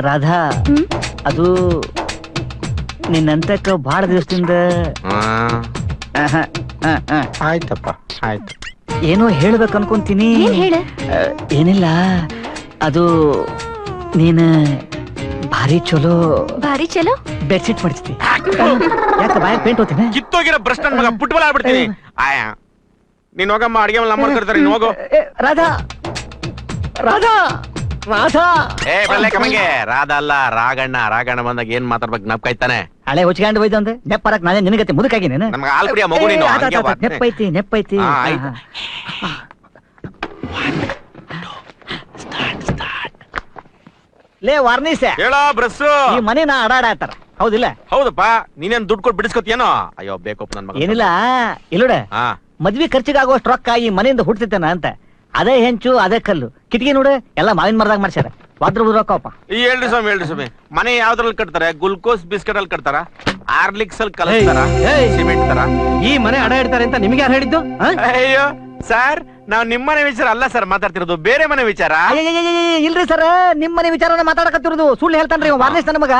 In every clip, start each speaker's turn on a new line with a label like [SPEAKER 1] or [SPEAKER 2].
[SPEAKER 1] ರಾಧಾ, ಅದು ನಿನ್ನಂತಕ್ಕ ಬಹಳ ದಿವಸದಿಂದ
[SPEAKER 2] ಆಯ್ತಪ್ಪ, ಆಯ್ತು.
[SPEAKER 1] ಏನೋ ಹೇಳ್ಬೇಕು ಅನ್ಕೊಂತೀನಿ. ಏನಿಲ್ಲ, ಅದು ನೀನು ಭಾರಿ ಚಲೋ ಬೆಡ್ಶೀಟ್ ಮಾಡಿಸ್ತಿ. ಯಾಕ ಬಾಯ ಪೇಂಟ್ ಹೋಗ್ತೀನಿ?
[SPEAKER 2] ಕಿತ್ತೋಗಿರೋ ಬ್ರಷ್ ನನ್ ಮಗ ಪುಟ್ಬಲ ಆಗ್ಬಿಡ್ತೀನಿ. ನೀನ್ ಹೋಗಮ್ಮ, ಅಡಿಗೆ ಮೇಲೆ ನಮ್ಮ ಕರ್ತಾರೆ. ನೀನ್ ಹೋಗು.
[SPEAKER 1] ರಾಧಾ ರಾಧಾ ರಾಧಾ
[SPEAKER 2] ಕಮಗೆ ರಾಧಾ ಅಲ್ಲ, ರಾಗಣ್ಣ ಬಂದಾಗ ಏನ್ ಮಾತಾಡ್ಬೇಕು ನಪ್ಕಾಯ್ತಾನೆ.
[SPEAKER 1] ಹಳೆ ಹುಚ್ಕೊಂಡು ಹೋಯ್ತು ಅಂದೆ ನೆಪ್ಪರಕ್ ನಾನೇ ನಿನಗತ್ತೆ ಮುದುಕಾಗಿ ನೀನು.
[SPEAKER 2] ನಮ್ಗೆ ಹಾಲ್ ಕುಡಿಯ ಮಗು ನೀನು.
[SPEAKER 1] ನೆಪ್ಪೈತಿ. ಲೇ ವಾರ್ನಿಸ್,
[SPEAKER 2] ಹೇಳೋ ಬ್ರಸ್.
[SPEAKER 1] ಈ ಮನೆ ನಾ ಆಡಾಡತ್ತಾರ, ಹೌದಿಲ್ಲ?
[SPEAKER 2] ಹೌದಪ್ಪ. ನೀನೇನ್ ದುಡ್ಡು ಕೊಟ್ಟು ಬಿಡಿಸ್ಕೊತೀಯನೋ? ಅಯ್ಯೋ ಬೇಕಪ್ಪ ನನ್ ಮಗ.
[SPEAKER 1] ಏನಿಲ್ಲ, ಇಲ್ಲೋಡ ಮದ್ವಿ ಖರ್ಚಿಗಾಗುವಷ್ಟು ರೊಕ್ಕ ಈ ಮನೆಯಿಂದ ಹುಡ್ತಿತ್ತೇನ ಅಂತ. ಅದೇ ಹೆಂಚು, ಅದೇ ಕಲ್ಲು, ಕಿಟಕಿ ನೋಡು ಎಲ್ಲ ಮಾವಿನ ಮರದಾಗ ಮಾಡ್ಸ್ಯಾರ. ವಾದ್ರ ರೊಕ್ಕಪ್ಪ.
[SPEAKER 2] ಹೇಳ್ರಿ ಸ್ವಾಮಿ, ಮನೆ ಯಾವ್ದ್ರಲ್ಲಿ ಕಟ್ತಾರೆ? ಗ್ಲುಕೋಸ್ ಬಿಸ್ಕೆಟ್ ಅಲ್ಲಿ ಕಟ್ತಾರ? ಆರ್ಲಿಕ್ಸ್ ಅಲ್ಲಿ ಕಲಿಸ್ತಾರ? ಸಿಮೆಂಟ್ ತರ?
[SPEAKER 3] ಈ ಮನೆ ಅಡ ಇಡ್ತಾರೆ ಅಂತ ನಿಮ್ಗೆ ಯಾರು ಹೇಳಿದ್ದು?
[SPEAKER 2] ಅಯ್ಯೋ ಸರ್, ನಾವ್ ನಿಮ್ಮನೆ ವಿಚಾರ ಅಲ್ಲ ಸರ್ ಮಾತಾಡ್ತಿರೋದು, ಬೇರೆ ಮನೆ ವಿಚಾರ.
[SPEAKER 1] ಇಲ್ರಿ ಸರ್, ನಿಮ್ ಮನೆ ವಿಚಾರನ ಮಾತಾಡಕತ್ತಿರೋದು. ಸುಳ್ಳು ಹೇಳ್ತಾನ್ರಿ ವಾರ್ನಿಸ್ ನನ್ನ ಮಗ.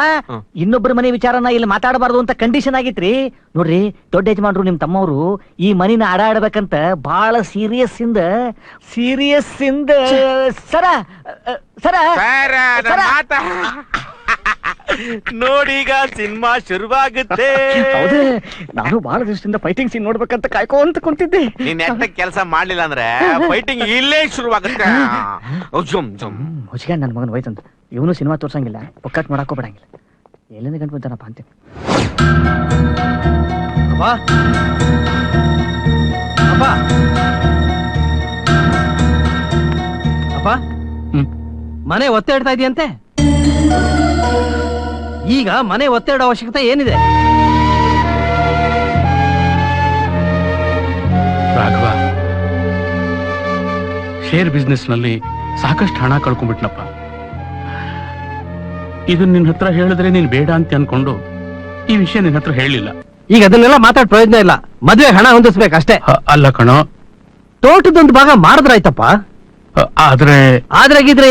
[SPEAKER 1] ಇನ್ನೊಬ್ಬರ ಮನೆ ವಿಚಾರನ ಇಲ್ಲಿ ಮಾತಾಡಬಾರ್ದು ಅಂತ ಕಂಡೀಷನ್ ಆಗಿತ್ರಿ. ನೋಡ್ರಿ, ದೊಡ್ಡ ಯಜಮಾನ್ರು ನಿಮ್ ತಮ್ಮವ್ರು ಈ ಮನಿನ ಆಡಾಡ್ಬೇಕಂತ ಬಹಳ ಸೀರಿಯಸ್ ಇಂದ ಸರ
[SPEAKER 2] ನೋಡೀಗ ಸಿನಿಮಾ ಶುರುವಾಗುತ್ತೆ.
[SPEAKER 1] ನಾನು ಬಹಳ ದಿವಸದಿಂದ ಫೈಟಿಂಗ್ ಸೀನ್ ನೋಡ್ಬೇಕಂತ ಕಾಯ್ಕೊಂತ ಕುಂತಿದ್ದೆ.
[SPEAKER 2] ನೀನ್ ನೆಟ್ಟಾಗ ಕೆಲಸ ಮಾಡ್ಲಿಲ್ಲ ಅಂದ್ರೆ ಫೈಟಿಂಗ್ ಇಲ್ಲೇ ಶುರುವಾಗುತ್ತೆ.
[SPEAKER 1] ಹುಚ್ಚಿಗೆ ನನ್ನ ಮಗನ ಹೋಯ್ತಂತ ಇವನು ಸಿನಿಮಾ ತೋರ್ಸಂಗಿಲ್ಲ, ಒಕ್ಕಟ್ ಮಾಡಾಕೋ ಬಿಡಂಗಿಲ್ಲ. ಎಲ್ಲಿಂದ ಗಂಟು ಬಂತಾನಪ್ಪ ಅಂತೀನಿ.
[SPEAKER 3] ಮನೆ ಒತ್ತೆ ಇಡ್ತಾ ಇದೆಯಂತೆ. ಈಗ ಮನೆ ಒತ್ತೆ ಇಡೋ ಅವಶ್ಯಕತೆ ಏನಿದೆ?
[SPEAKER 4] ರಾಘವ, ಶೇರ್ ಬಿಸ್ನೆಸ್ ನಲ್ಲಿ ಸಾಕಷ್ಟು ಹಣ ಕಳ್ಕೊಂಡ್ಬಿಟ್ನಪ್ಪ. ಇದನ್ನ ನಿನ್ನ ಹತ್ರ ಹೇಳಿದ್ರೆ ನೀನ್ ಬೇಡ ಅಂತ ಅನ್ಕೊಂಡು ಈ ವಿಷಯ ನಿನ್ನ ಹತ್ರ ಹೇಳಿಲ್ಲ.
[SPEAKER 3] ಈಗ ಅದನ್ನೆಲ್ಲ ಮಾತಾಡ್ ಪ್ರಯೋಜನ ಇಲ್ಲ. ಮದ್ವೆ ಹಣ ಹೊಂದಿಸ್ಬೇಕಷ್ಟೇ.
[SPEAKER 4] ಅಲ್ಲ ಕಣೋ,
[SPEAKER 3] ತೋಟದೊಂದು ಭಾಗ ಮಾಡಿದ್ರಾಯ್ತಪ್ಪ.
[SPEAKER 4] ಆದ್ರೆ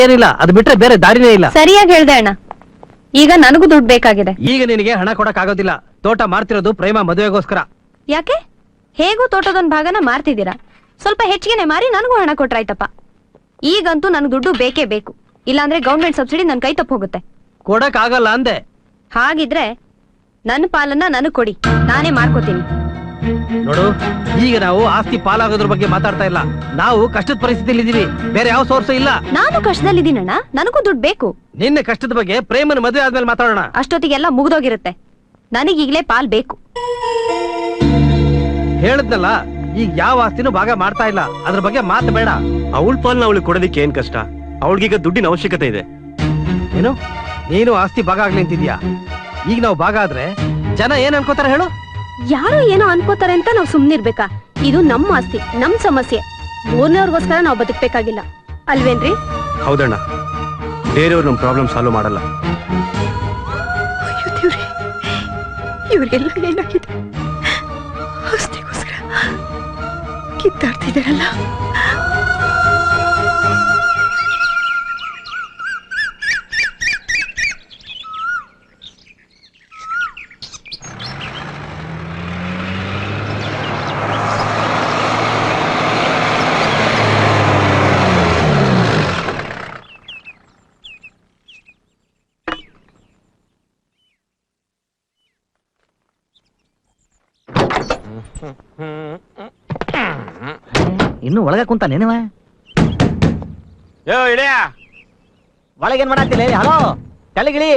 [SPEAKER 3] ಏನಿಲ್ಲ, ಅದು ಬಿಟ್ರೆ ಬೇರೆ ದಾರಿನೇ ಇಲ್ಲ.
[SPEAKER 5] ಸರಿಯಾಗಿ ಹೇಳ್ದೆ ಅಣ್ಣ. ಈಗ ನನಗೂ ದುಡ್ಡು ಬೇಕಾಗಿದೆ.
[SPEAKER 3] ಈಗ ನಿನಗೆ ಹಣ ಕೊಡಕ್ ಆಗೋದಿಲ್ಲ. ತೋಟ ಮಾರ್ತಿರೋದು ಪ್ರೇಮ ಮದುವೆಗೋಸ್ಕರ.
[SPEAKER 5] ಯಾಕೆ? ಹೇಗೂ ತೋಟದೊಂದ್ ಭಾಗನ ಮಾರ್ತಿದ್ದೀರಾ, ಸ್ವಲ್ಪ ಹೆಚ್ಚಿಗೆನೆ ಮಾರಿ ನನಗೂ ಹಣ ಕೊಟ್ರಾಯ್ತಪ್ಪ. ಈಗಂತೂ ನನಗೆ ದುಡ್ಡು ಬೇಕೇ ಬೇಕು, ಇಲ್ಲಾಂದ್ರೆ ಗೌರ್ಮೆಂಟ್ ಸಬ್ಸಿಡಿ ನನ್ ಕೈ ತಪ್ಪ ಹೋಗುತ್ತೆ.
[SPEAKER 3] ಕೊಡಕ್ ಆಗಲ್ಲ ಅಂದೆ.
[SPEAKER 5] ಹಾಗಿದ್ರೆ ನನ್ನ ಪಾಲನ್ನ ನನಗ್ ಕೊಡಿ, ನಾನೇ ಮಾಡ್ಕೋತೀನಿ.
[SPEAKER 3] ನೋಡು, ಈಗ ನಾವು ಆಸ್ತಿ ಪಾಲಾಗೋದ್ರ ಬಗ್ಗೆ ಮಾತಾಡ್ತಾ ಇಲ್ಲ. ನಾವು ಕಷ್ಟದ ಪರಿಸ್ಥಿತಿಯಲ್ಲಿ ಇದೀವಿ, ಬೇರೆ ಯಾವ ಸೋರ್ಸ್ ಇಲ್ಲ.
[SPEAKER 5] ನಾನು ಕಷ್ಟದಲ್ಲಿದ್ದೀನಣ್ಣ, ನನಗೂ ದುಡ್ಡು ಬೇಕು.
[SPEAKER 3] ನಿನ್ನೆ ಕಷ್ಟದ ಬಗ್ಗೆ ಪ್ರೇಮನ ಮದುವೆ ಆದ್ಮೇಲೆ ಮಾತಾಡೋಣ.
[SPEAKER 5] ಅಷ್ಟೊತ್ತಿಗೆಲ್ಲ ಮುಗ್ದೋಗಿರುತ್ತೆ. ನನಗೀಗ್ಲೇ ಪಾಲ್ ಬೇಕು.
[SPEAKER 3] ಹೇಳದ್ನಲ್ಲ, ಈಗ ಯಾವ ಆಸ್ತಿನೂ ಭಾಗ ಮಾಡ್ತಾ ಇಲ್ಲ, ಅದ್ರ ಬಗ್ಗೆ ಮಾತು ಬೇಡ.
[SPEAKER 6] ಅವಳ ಪಾಲ್ನ ಅವಳಿಗೆ ಕೊಡೋದಿಕ್ಕೆ ಏನ್ ಕಷ್ಟ? ಅವಳಿಗೀಗ ದುಡ್ಡಿನ ಅವಶ್ಯಕತೆ ಇದೆ.
[SPEAKER 3] ಏನು, ನೀನು ಆಸ್ತಿ ಭಾಗ ಆಗ್ಲಿ ಅಂತಿದ್ಯಾ? ಈಗ ನಾವು ಭಾಗ ಆದ್ರೆ ಜನ ಏನ್ ಅನ್ಕೋತಾರೆ ಹೇಳು?
[SPEAKER 5] ಯಾರು ಏನೋ ಅನ್ಕೋತಾರೆ ಅಂತ ನಾವು ಸುಮ್ನಿರ್ಬೇಕಾ? ಇದು ನಮ್ಮ ಆಸ್ತಿ, ನಮ್ ಸಮಸ್ಯೆ. ಮೂರನೇವ್ರಿಗೋಸ್ಕರ ನಾವು ಬದುಕ್ಬೇಕಾಗಿಲ್ಲ, ಅಲ್ವೇನ್ರಿ?
[SPEAKER 6] ಹೌದಣ್ಣ, ಬೇರೆಯವ್ರು ನಮ್ ಪ್ರಾಬ್ಲಮ್ ಸಾಲ್ವ್ ಮಾಡಲ್ಲ.
[SPEAKER 5] ಇವ್ರಿಗೆಲ್ಲ ಏನಾಗಿದೆ? ಆಸ್ತಿಗೋಸ್ಕರ ಕಿತ್ತಾಡ್ತಿದಾರಲ್ಲ.
[SPEAKER 1] ಇನ್ನು ಒಳಗ ಕುಂತ ನೆನವ ಒಳಗೇನ್ ಮಾಡಾತಿಲ್ಲ? ಹಲೋ, ಕೆಳಗಿಳಿ.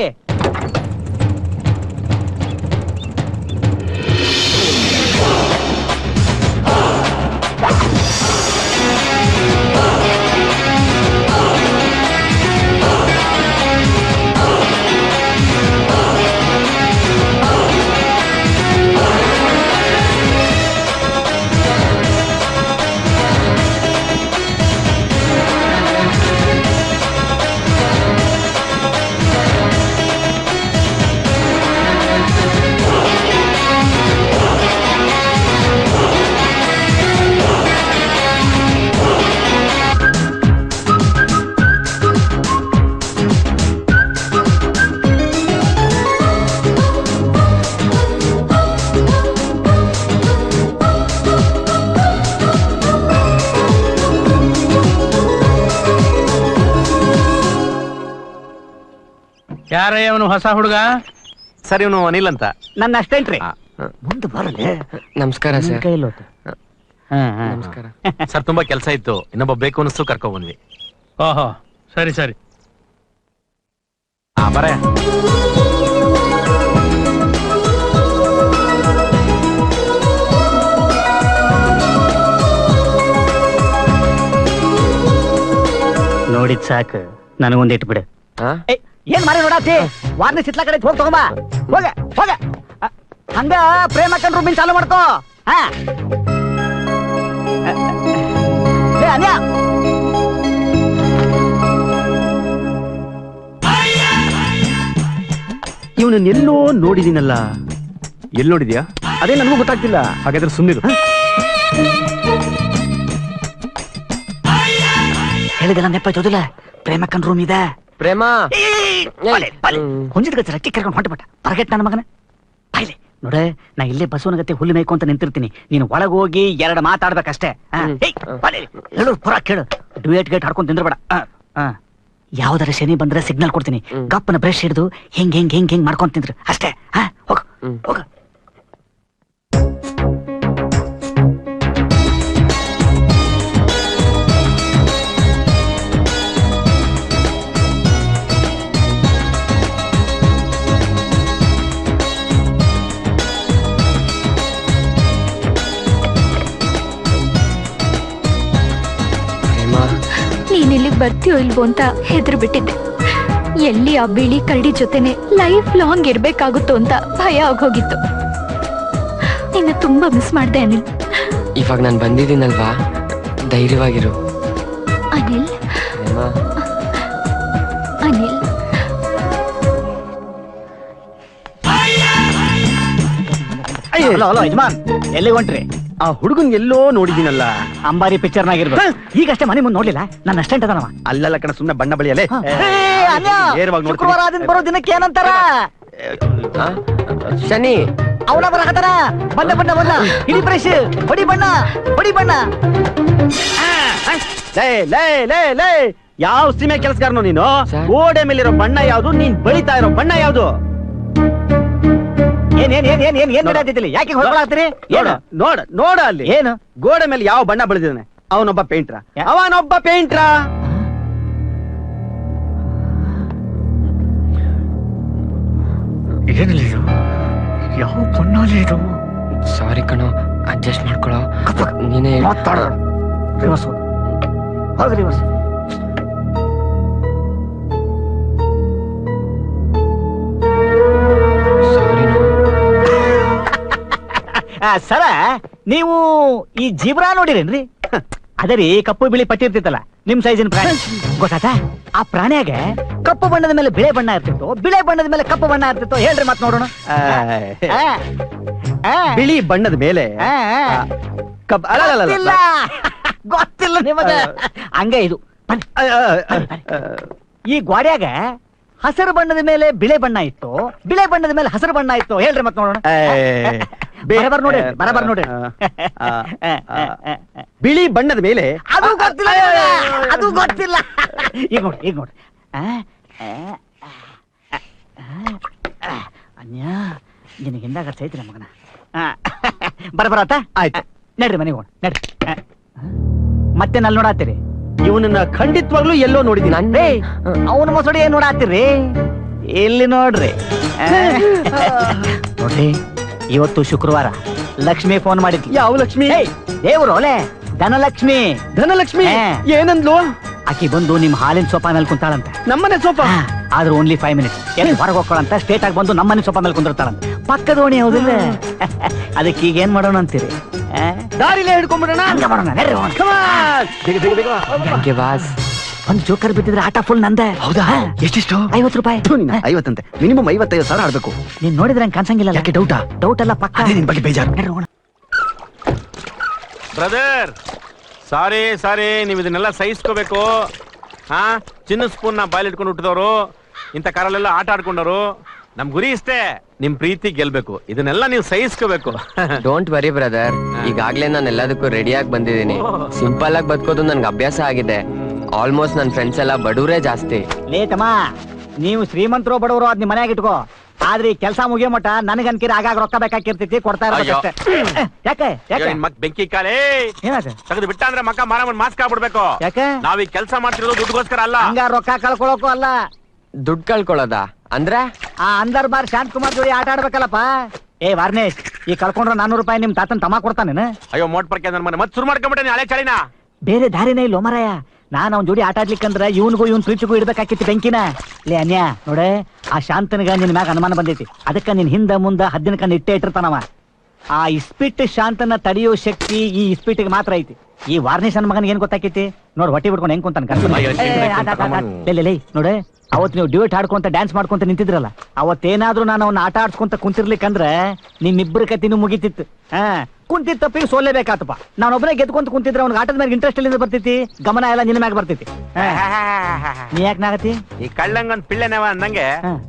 [SPEAKER 4] ಯಾರೇ ಅವನು ಹೊಸ ಹುಡುಗ?
[SPEAKER 2] ಸರ್ ಇವನು ಅನಿಲ್ ಅಂತ.
[SPEAKER 1] ನನ್ನ ಅಷ್ಟೇನ್ರಿ
[SPEAKER 2] ಆ,
[SPEAKER 1] ಮುಂದೆ ಬರಲಿ
[SPEAKER 7] ನಮಸ್ಕಾರ ಸರ್.
[SPEAKER 1] ಕೈಯಲ್ಲಿ
[SPEAKER 7] ನಮಸ್ಕಾರ.
[SPEAKER 2] ಸರ್ ತುಂಬಾ ಕೆಲಸ ಇತ್ತು, ಇನ್ನೊಬ್ಬ ಬೇಕು ಅನಿಸ್ತು ಕರ್ಕೊಂಡ್ ಬಂದ್ವಿ.
[SPEAKER 4] ಓಹೋ, ಸರಿ ಸರಿ.
[SPEAKER 2] ಬರ
[SPEAKER 1] ನೋಡಿದ್ ಸಾಕು, ನನಗೊಂದ್ ಇಟ್ಬಿಡು.
[SPEAKER 7] ಹಾ?
[SPEAKER 1] ಏನ್ ಮಾರಿ ನೋಡಾತಿ? ವಾರ್ನಿ ಸಿತ್ಲ ಕಡೆ ಹೋಗ್ ತಗೊಂಬ. ಹೋಗ ಹೋಗ. ಹಂಗ ಪ್ರೇಮ ಕಂಡ್ರು ಮೀನ್ ಚಾಲು ಮಾಡ್ಕೋ. ಹಾ ಲೇ ಅನ್ಯ,
[SPEAKER 6] ಇವನನ್ನ ಎಲ್ಲೋ ನೋಡಿದೀನಲ್ಲ. ಎಲ್ಲಿ ನೋಡಿದ್ಯಾ? ಅದೇ ನನಗೂ ಗೊತ್ತಾಗ್ತಿಲ್ಲ. ಹಾಗಾದ್ರೆ ಸುಮ್ಮನಿರು.
[SPEAKER 1] ಹೇಳಿದಲ್ಲ ನೆಪ್ಪಾಯ್ತೋದಿಲ್ಲ, ಪ್ರೇಮ ಕಂಡ್ ರೂಮ್ ಇದೆ.
[SPEAKER 7] ಪ್ರೇಮ
[SPEAKER 1] ಹೊಂಜಿದ ಗಚ್ಚ ರಕ್ಕಿ ಕರ್ಕೊಂಡು ಹೊಂಟಬಿಟ್ಟ. ಪರಗೆಟ್ ನನ್ನ ಮಗನ ಬಾಯ್ಲಿ ನೋಡ, ನಾ ಇಲ್ಲೇ ಬಸವನ ಗತ್ತೆ ಹುಲ್ಲು ಮೇಯ್ಕು ಅಂತ ನಿಂತಿರ್ತೀನಿ. ನೀನು ಒಳಗೋಗಿ 2 ಮಾತಾಡ್ಬೇಕಷ್ಟೇ. ಹೇಳು ಪುರ ಕೇಳು. ಡ್ಯೂಯೇಟ್ ಗೇಟ್ ಹಾಡ್ಕೊಂಡ್ ತಿಂದ್ರಬೇಡ. ಯಾವ್ದಾರ ಶನಿ ಬಂದ್ರೆ ಸಿಗ್ನಲ್ ಕೊಡ್ತೀನಿ. ಗಪ್ಪನ ಬ್ರಷ್ ಹಿಡಿದು ಹಿಂಗ್ ಹಿಂಗ್ ಹಿಂಗ್ ಹಿಂಗ್ ಮಾಡ್ಕೊಂಡ್ ತಿಂದ್ರು ಅಷ್ಟೇ. ಹೋಗ ಹೋಗ.
[SPEAKER 8] ನೀನ್ ಇಲ್ಲಿಗೆ ಬರ್ತೀಯೋ ಇಲ್ವೋ ಅಂತ ಹೆದ್ರು ಬಿಟ್ಟಿದ್ದೆ. ಎಲ್ಲಿ ಆ ಬಿಳಿ ಕರಡಿ ಜೊತೆನೆ ಲೈಫ್ ಲಾಂಗ್ ಇರ್ಬೇಕಾಗುತ್ತೋ ಅಂತ ಭಯ ಆಗೋಗಿತ್ತು. ನಿನ್ನ ತುಂಬಾ ಮಿಸ್ ಮಾಡ್ದೆ ಅನಿಲ್.
[SPEAKER 7] ಇವಾಗ ನಾನು ಬಂದಿದ್ದೀನಲ್ವಾ, ಧೈರ್ಯವಾಗಿರು.
[SPEAKER 8] ಅನಿಲ್
[SPEAKER 7] ಪ್ರೇಮ,
[SPEAKER 8] ಅನಿಲ್
[SPEAKER 1] ಹಲೋ ಹಲೋ ಯಜಮಾನ್, ಎಲ್ಲಿ ಹೊಂಟ್ರಿ?
[SPEAKER 6] ಆ ಹುಡುಗನ್ ಎಲ್ಲೋ ನೋಡಿದೀನಲ್ಲ.
[SPEAKER 1] ಅಂಬಾರಿ ಪಿಕ್ಚರ್ ನಾಗಿರ್ಬೇಕು. ಈಗಷ್ಟೇ ಮನೆ ಮುಂದೆ ನೋಡ್ಲಿಲ್ಲ, ನನ್ನ ಅಷ್ಟೆಂಟ್ ಅದನವ.
[SPEAKER 6] ಅಲ್ಲಲ್ಲ ಕಣ, ಸುಮ್ನೆ ಬಣ್ಣ ಬಳಿಯಲ್ಲೇ. ನೇರವಾಗಿ
[SPEAKER 1] ಶುಕ್ರವಾರ ದಿನ ಬರೋ ದಿನಕ್ಕೆ ಏನಂತಾರ?
[SPEAKER 7] ಆ? ಶನಿ.
[SPEAKER 1] ಅವನ ಬರಕತ್ತಾನ. ಬಣ್ಣ ಬಣ್ಣ ಬಣ್ಣ, ಇಡೀ ಬ್ರಷ್ ಹೊಡಿ ಬಣ್ಣ, ಹೊಡಿ ಬಣ್ಣ.
[SPEAKER 6] ಲೇ ಲೇ ಲೇ ಲೇ, ಯಾವ ಸೀಮೆ ಕೆಲಸಗಾರನು ನೀನು?
[SPEAKER 7] ಸರ್.
[SPEAKER 6] ಗೋಡೆ ಮೇಲಿರೋ ಬಣ್ಣ ಯಾವ್ದು? ನೀನ್ ಬಳಿತಾ ಇರೋ ಬಣ್ಣ ಯಾವ್ದು?
[SPEAKER 1] ಏನ್ ಏನ್ ಏನ್ ಏನ್ ಏನ್ ಏನ್ ನಡೀತಿಲ್ಲ? ಯಾಕೆ ಹೊರಗಳಾಗ್ತೀರಿ?
[SPEAKER 6] ನೋಡ ನೋಡ ನೋಡ ಅಲ್ಲಿ
[SPEAKER 1] ಏನು
[SPEAKER 6] ಗೋಡೆ ಮೇಲೆ ಯಾವ ಬಣ್ಣ ಬೆಳೆದಿದ್ದಾನೆ? ಅವನೊಬ್ಬ ಪೇಂಟ್ರ. ಅವನೊಬ್ಬ ಪೇಂಟ್ರ.
[SPEAKER 1] ಯಾವ ಬಣ್ಣಲ್ಲಿ ಇದು?
[SPEAKER 7] ಸಾರಿ ಕಣೋ, ಅಡ್ಜಸ್ಟ್ ಮಾಡ್ಕೊಳೋ. ನೀನೇ
[SPEAKER 1] ಮಾತಾಡ. ರಿವರ್ಸ್ ಹೋಗಿ ರಿವರ್ಸ್.
[SPEAKER 7] ಸಾರಿನೋ.
[SPEAKER 1] ಸರ, ನೀವು ಈ ಜೀಬ್ರಾ ನೋಡಿರೇನ್ರಿ? ಅದೇ ರೀ, ಕಪ್ಪು ಬಿಳಿ ಪಟ್ಟಿ ಇರ್ತಿತ್ತಲ್ಲ, ನಿಮ್ ಸೈಜಿನ ಪ್ರಾಣಿ. ಗೊತ್ತಾತ? ಆ ಪ್ರಾಣಿಯಾಗ ಕಪ್ಪು ಬಣ್ಣದ ಮೇಲೆ ಬಿಳೆ ಬಣ್ಣ ಇರ್ತಿತ್ತು, ಬಿಳೆ ಬಣ್ಣದ ಮೇಲೆ ಕಪ್ಪು ಬಣ್ಣ ಇರ್ತಿತ್ತು. ಹೇಳ್ರಿ ಮತ್ ನೋಡೋಣ.
[SPEAKER 6] ಬಿಳಿ ಬಣ್ಣದ ಮೇಲೆ
[SPEAKER 1] ಗೊತ್ತಿಲ್ಲ ಗೊತ್ತಿಲ್ಲ ನಿಮಗ. ಹಂಗ ಇದು ಬನ್ನಿ. ಈ ಗ್ವಾಡ್ಯಾಗ ಹಸಿರು ಬಣ್ಣದ ಮೇಲೆ ಬಿಳೆ ಬಣ್ಣ ಇತ್ತು, ಬಿಳೆ ಬಣ್ಣದ ಮೇಲೆ ಹಸಿರು ಬಣ್ಣ ಇತ್ತು. ಹೇಳ್ರಿ ಮತ್ ನೋಡೋಣ. ಬರಬರ್ ನೋಡಿ, ಬರಬರ್ ನೋಡಿ.
[SPEAKER 6] ಬಿಳಿ ಬಣ್ಣದ ಮೇಲೆ
[SPEAKER 1] ಅದು ಗೊತ್ತಿಲ್ಲ ನಿಮಗ, ಅದು ಗೊತ್ತಿಲ್ಲ. ಈಗ ನೋಡಿ, ಈಗ ನೋಡಿ. ಅನ್ಯ ನಿನಗೆ ಹಿಂದಾಗ ಸೈತಿ ಮಗನ. ಬರಬರತ್ತ
[SPEAKER 6] ಆಯ್ತು.
[SPEAKER 1] ನಡ್ರಿ ಮನೆಗೆ ಹೋಗೋಣ, ನಡ್ರಿ. ಮತ್ತೆ ನಲ್ಲಿ ನೋಡಾತ್ತೀರಿ?
[SPEAKER 6] ಇವನನ್ನ ಖಂಡಿತವಾಗ್ಲೂ ಎಲ್ಲೋ ನೋಡಿದೀನಿ.
[SPEAKER 1] ನನ್ನೇ ಅವನ ಮೊಸಡಿ ಏನ್ ನೋಡಾತ್ತೀರಿ? ಇಲ್ಲಿ ನೋಡ್ರಿ. ನೋಡ್ರಿ, ಇವತ್ತು ಶುಕ್ರವಾರ. ಲಕ್ಷ್ಮಿ ಫೋನ್ ಮಾಡಿದ್ಲಿ.
[SPEAKER 6] ಯಾವ ಲಕ್ಷ್ಮಿ?
[SPEAKER 1] ದೇವ್ರು ಒಲೆ ಧನಲಕ್ಷ್ಮಿ.
[SPEAKER 6] ಧನಲಕ್ಷ್ಮಿ
[SPEAKER 1] ಹಾ.
[SPEAKER 6] ಏನಂದ್ಲು?
[SPEAKER 1] ಆಕಿ ಬಂದು ನಿಮ್ ಹಾಲಿನ ಸೋಫಾ ಮೇಲೆ ಕುಂತಾಳಂತೆ.
[SPEAKER 6] ನಮ್ಮನೆ ಸೋಫಾ?
[SPEAKER 1] ಆದ್ರೂ ಓನ್ಲಿ 5 ಮಿನಿಟ್ಸ್. ಎಲ್ಲಿ ಹೊರಗೆ ಹೋಗ್ಕೊಳ್ಳಂತ ಸ್ಟೇಟ್ ಆಗಿ ಬಂದು ನಮ್ಮನೆ ಸೋಫಾ ಮೇಲೆ ಕುಂದಿರ್ತಾಳಂತೆ. ಪಕ್ಕದ ಓಣಿ ಹೌದಿಲ್ಲ? ಅದಕ್ಕೆ ಈಗ ಏನ್ ಮಾಡೋಣ ಅಂತೀರಿ?
[SPEAKER 6] ದಾರಿಲೇ ಹಿಡ್ಕೊಂಡ್ಬಿಡೋಣ.
[SPEAKER 1] ಹಂಗ ಮಾಡೋಣ, ನಡ್ರಿ ಹೋಗೋಣ.
[SPEAKER 6] Come on. ಬೇಗ ಬೇಗ ಬೇಗ.
[SPEAKER 7] Thank boss.
[SPEAKER 1] ಒಂದು ಜೋಕರ್ ಬಿದ್ದಿದ್ರೆ ಆಟ ಫುಲ್ ನಂದೆ.
[SPEAKER 6] ಹೌದಾ? ಎಷ್ಟಿಷ್ಟು?
[SPEAKER 1] 50 ರೂಪಾಯಿ.
[SPEAKER 6] 50 ಅಂತೆ. ಮಿನಿಮಮ್ 55,000 ಆಡ್ಬೇಕು.
[SPEAKER 1] ನೀನ್ ನೋಡಿದ್ರೆ ಹಂಗ್ ಕಾಣಿಸಂಗಿಲ್ಲ.
[SPEAKER 6] ಯಾಕೆ ಡೌಟಾ?
[SPEAKER 1] ಡೌಟ್ ಅಲ್ಲ, ಪಕ್ಕ.
[SPEAKER 6] ಅದೇ ನಿನ್ ಬಗ್ಗೆ ಬೇಜಾರು.
[SPEAKER 1] ನಡ್ರಿ ಹೋಗೋಣ.
[SPEAKER 2] ಬ್ರದರ್, ಸಾರಿ ಸಾರಿ, ನೀವು ಇದನ್ನೆಲ್ಲ ಸಹಿಸ್ಕೋಬೇಕು. ಚಿನ್ನ ಸ್ಪೂನ್ ನ ಬಾಯಲ್ಲಿ ಇಟ್ಕೊಂಡು ಹುಟ್ಟಿದವರು, ಇಂಥ ಕಾರಲ್ಲೆಲ್ಲ ಆಟ ಆಡ್ಕೊಂಡವರು. ನಮ್ ಗುರಿ ಇಷ್ಟೇ, ನಿಮ್ ಪ್ರೀತಿ ಗೆಲ್ಬೇಕು. ಇದನ್ನೆಲ್ಲ ನೀವು ಸಹಿಸ್ಕೋಬೇಕು.
[SPEAKER 7] ಡೋಂಟ್ ವರಿ ಬ್ರದರ್, ಈಗಾಗ್ಲೇ ನಾನು ಎಲ್ಲದಕ್ಕೂ ರೆಡಿಯಾಗಿ ಬಂದಿದ್ದೀನಿ. ಸಿಂಪಲ್ ಆಗಿ ಬದುಕೋದು ನನ್ಗೆ ಅಭ್ಯಾಸ ಆಗಿದೆ. ಆಲ್ಮೋಸ್ಟ್ ನನ್ನ ಫ್ರೆಂಡ್ಸ್ ಎಲ್ಲ ಬಡವರೇ ಜಾಸ್ತಿ.
[SPEAKER 1] ಲೇತಮ್ಮ, ನೀವು ಶ್ರೀಮಂತರು ಬಡವರು ಅದ್ ನಿಮ್ ಮನ್ಯಾಗ ಇಟ್ಕೋ, ಆದ್ರೆ ಈ ಕೆಲಸ ಮುಗಿಯೋ ಮಟ ನನಗನ್ಕಿರ ಆಗಾಗ ರೊಕ್ಕ ಬೇಕಾಗಿರ್ತೈತಿ, ಕೊಡ್ತಾ ಇರ್ಬೇಕಷ್ಟೇ. ಯಾಕೆ ಯಾಕೆ
[SPEAKER 2] ನಿನ್ ಮಕ್ ಬೆಂಕಿ ಕಾಲೇ
[SPEAKER 1] ಏನಾದ
[SPEAKER 2] ತೆಗೆದು ಬಿಟ್ಟ ಅಂದ್ರೆ ಮಕ್ಕ ಮಾರಮ್ಮನ್ ಮಾಸ್ಕ್ ಆಗ್ಬಿಡ್ಬೇಕು.
[SPEAKER 1] ಯಾಕೆ
[SPEAKER 2] ನಾವೀಗ ಕೆಲಸ ಮಾಡ್ತಿರೋದು ದುಡ್ಡುಗೋಸ್ಕರ ಅಲ್ಲ.
[SPEAKER 1] ಹಂಗ ರೊಕ್ಕ ಕಳ್ಕೊಳಕ್ಕೂ ಅಲ್ಲ.
[SPEAKER 7] ದುಡ್ಡು ಕಳ್ಕೊಳ್ಳೋದ ಅಂದ್ರೆ
[SPEAKER 1] ಆ ಅಂದರ್ ಬಾರ್ ಶಾಂತ್ ಕುಮಾರ್ ಜೋಡಿ ಆಟ ಆಡ್ಬೇಕಲ್ಲಪ್ಪ. ಏ ವಾರ್ನೇಶ್, ಈ ಕಳ್ಕೊಂಡ್ರ 400 ರೂಪಾಯಿ ನಿಮ್ ತಾತನ್ ತಮ್ಮ ಕೊಡ್ತಾನೇನ?
[SPEAKER 2] ಅಯ್ಯೋ ಮೋಟ್ ಪರ್ಕೆ ನನ್ ಮನೆ ಮತ್ ಶುರು ಮಾಡ್ಕೊಂಬಿಟ್ಟೆ ಹಳೆ ಚಳಿನ.
[SPEAKER 1] ಬೇರೆ ದಾರಿನೇ ಇಲ್ಲ ಮರಾಯ. ನಾನ್ ಅವ್ನ ಜೋಡಿ ಆಟ ಆಡ್ಲಿಕ್ಕಂದ್ರ ಇವನ್ಗೂ ಇವ್ನ ಪ್ರೀತಿಗೂ ಇಡ್ಬೇಕಾಕಿತ್ತು ಬೆಂಕಿನ. ಲೇ ಅನ್ಯ ನೋಡೆ, ಆ ಶಾಂತನಿಗ ನಿನ್ ಮ್ಯಾಗ ಅನುಮಾನ ಬಂದೈತಿ, ಅದಕ್ಕ ನಿನ್ ಹಿಂದ ಮುಂದ ಹದ್ದಿನ ಕಣ್ಣು ಇಟ್ಟೇ ಇಟ್ಟಿರ್ತಾನವ. ಆ ಇಸ್ಪಿಟ್ ಶಾಂತನ ತಡೆಯೋ ಶಕ್ತಿ ಈ ಇಸ್ಪಿಟ್ಗೆ ಮಾತ್ರ ಐತಿ. ಈ ವಾರ್ನಿಶ್ ನನ್ ಮಗನಿಗೆ ಏನ್ ಗೊತ್ತಾಕೈತಿ ನೋಡ್, ಹೊಟ್ಟಿ ಬಿಡ್ಕೊಂಡು ಹೆಂಗ್ ಕುಂತಾನ ನೋಡೆ. ಅವತ್ ನೀವು ಡ್ಯೂಟ್ ಹಾಡ್ಕೊಂತ ಡ್ಯಾನ್ಸ್ ಮಾಡ್ಕೊಂತ ನಿಂತಿದ್ರಲ್ಲ, ಅವತ್ತೇನಾದ್ರೂ ನಾನು ಅವ್ನ ಆಟ ಆಡ್ಸ್ಕೊಂತ ಕುಂತಿರ್ಲಿಕ್ಕಂದ್ರ ನಿಮ್ಮಿಬ್ಬರ ಕತಿನೂ ಮುಗಿತಿತ್ತು. ಕುಂತಿದ್ ತಪ್ಪಿಗೆ ಸೋಲೇಬೇಕಾತಪ್ಪ. ನಾನೊಬ್ಬನೇ ಗೆದ್ಕೊಂತ ಕುಂತಿದ್ರೆ ಅವ್ನಿಗೆ ಆಟದ ಮೇಲೆ ಇಂಟ್ರೆಸ್ಟ್ ಎಲ್ಲಿಂದ ಬರ್ತೈತಿ? ಗಮನ ಎಲ್ಲ ನಿನ್ನ ಮ್ಯಾಗ ಬರ್ತೈತಿ. ನೀ ಯಾಕೆ ನಾಗತಿ?
[SPEAKER 2] ಈ ಕಳ್ಳಂಗೊಂದ್ ಪಿಳ್ಳೆನವ ಅಂದಂಗೆ